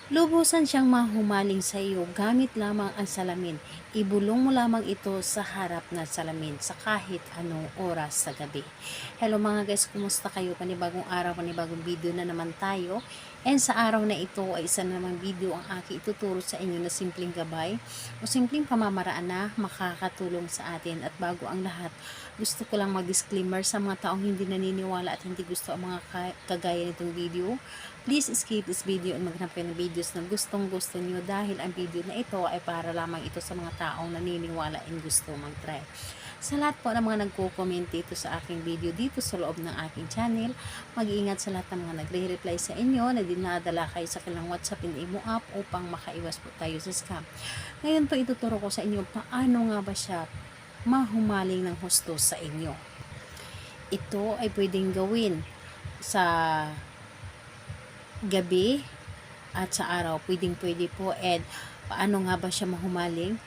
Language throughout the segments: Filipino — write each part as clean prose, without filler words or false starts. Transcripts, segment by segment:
Lubusan siyang mahumaling sa iyo gamit lamang ang salamin. Ibulong mo lamang ito sa harap ng salamin sa kahit anong oras sa gabi. Hello mga guys, kumusta kayo? Panibagong araw, panibagong video na naman tayo. And sa araw na ito ay isa namang video ang aking ituturo sa inyo na simpleng gabay o simpleng pamamaraan na makakatulong sa atin. At bago ang lahat, gusto ko lang mag-disclaimer sa mga taong hindi naniniwala at hindi gusto ang mga kagaya nitong video. Please skip this video and maghanap kayo ng videos na gustong gusto nyo dahil ang video na ito ay para lamang ito sa mga taong naniniwala and gusto mag-try. Sa lahat po ng mga nagko-comment dito sa aking video dito sa loob ng aking channel, mag-iingat sa lahat ng mga nagre-reply sa inyo na dinadala kayo sa kanilang WhatsApp and Imo app upang makaiwas po tayo sa scam. Ngayon po ituturo ko sa inyo paano nga ba siya mahumaling ng husto sa inyo. Ito ay pwedeng gawin sa gabi at sa araw, pwede po. And paano nga ba siya mahumaling?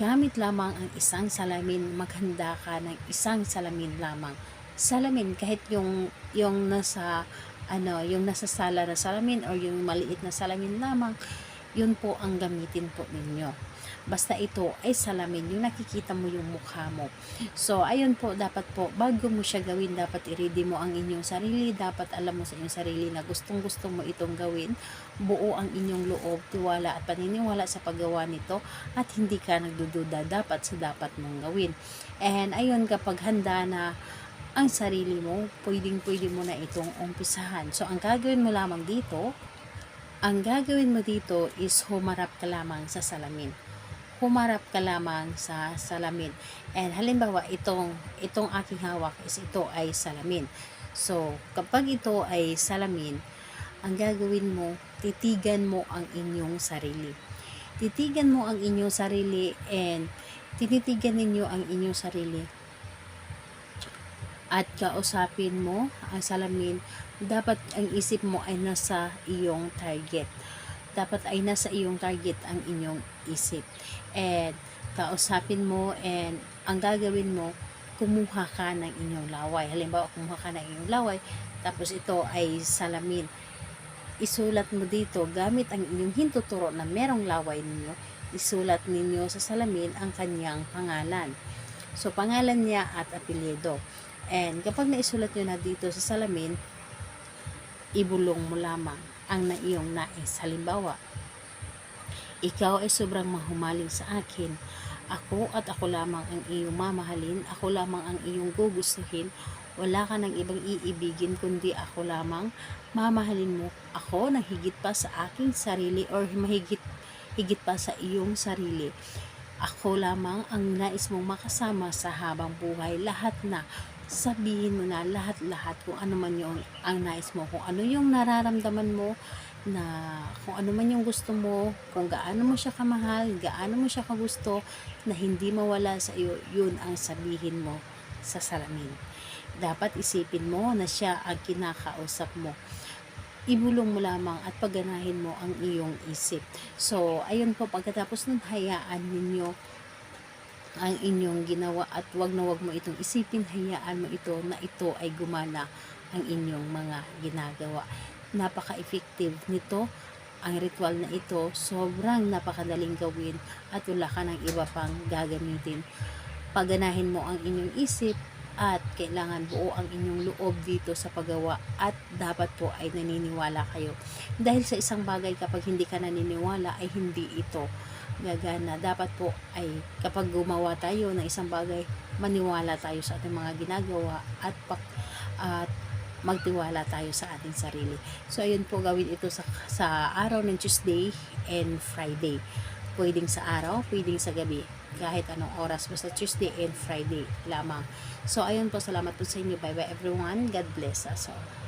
Gamit lamang ang isang salamin. Maghanda ka ng isang salamin lamang. Salamin kahit yung nasa yung nasa sala na salamin or yung maliit na salamin lamang, yun po ang gamitin po ninyo. Basta ito ay salamin, yung nakikita mo yung mukha mo. So, ayun po, dapat po, bago mo siya gawin, dapat i-ready mo ang inyong sarili. Dapat alam mo sa inyong sarili na gustong-gusto mo itong gawin. Buo ang inyong loob, tiwala at paniniwala sa paggawa nito at hindi ka nagdududa dapat sa dapat mong gawin. And ayun, kapag handa na ang sarili mo, pwedeng-pwede mo na itong umpisahan. So, ang gagawin mo dito is humarap ka lamang sa salamin. Humarap ka lamang sa salamin. And halimbawa, itong aking hawak is ito ay salamin. So, kapag ito ay salamin, ang gagawin mo, titigan mo ang inyong sarili. Titigan mo ang inyong sarili and tinitigan ninyo ang inyong sarili. At kausapin mo ang salamin, dapat ang isip mo ay nasa iyong target. Dapat ay nasa iyong target ang inyong isip. And kausapin mo and ang gagawin mo, kumuha ka ng inyong laway. Halimbawa, kumuha ka ng inyong laway, tapos ito ay salamin. Isulat mo dito gamit ang inyong hintuturo na merong laway ninyo. Isulat ninyo sa salamin ang kanyang pangalan. So, pangalan niya at apelyido. And kapag naisulat nyo na dito sa salamin, ibulong mo lamang ang iyong nais. Halimbawa, ikaw ay sobrang mahumaling sa akin. Ako at ako lamang ang iyong mamahalin. Ako lamang ang iyong gugustuhin. Wala ka ng ibang iibigin kundi ako lamang. Mamahalin mo ako ng higit pa sa aking sarili or higit pa sa iyong sarili. Ako lamang ang nais mong makasama sa habang buhay. Lahat na. Sabihin mo na lahat-lahat kung ano man yung ang nais mo, kung ano yung nararamdaman mo, na kung ano man yung gusto mo, kung gaano mo siya kamahal, gaano mo siya kagusto, na hindi mawala sa iyo, yun ang sabihin mo sa salamin. Dapat isipin mo na siya ang kinakausap mo. Ibulong mo lamang at pagganahin mo ang iyong isip. So, ayun po, pagkatapos nun, hayaan ninyo ang inyong ginawa at wag mo itong isipin, hayaan mo ito na ito ay gumana ang inyong mga ginagawa. Napaka-effective nito ang ritual na ito, sobrang napakadaling gawin at wala ka ng iba pang gagamitin. Pagganahin mo ang inyong isip at kailangan buo ang inyong loob dito sa paggawa at dapat po ay naniniwala kayo. Dahil sa isang bagay, kapag hindi ka naniniwala ay hindi ito gagana. Dapat po ay kapag gumawa tayo ng isang bagay, maniwala tayo sa ating mga ginagawa at magtiwala tayo sa ating sarili. So ayun po, gawin ito sa araw ng Tuesday and Friday. Pwedeng sa araw, pwedeng sa gabi, kahit anong oras, basta Tuesday and Friday lamang. So ayun po, salamat po sa inyo. Bye bye everyone. God bless us all.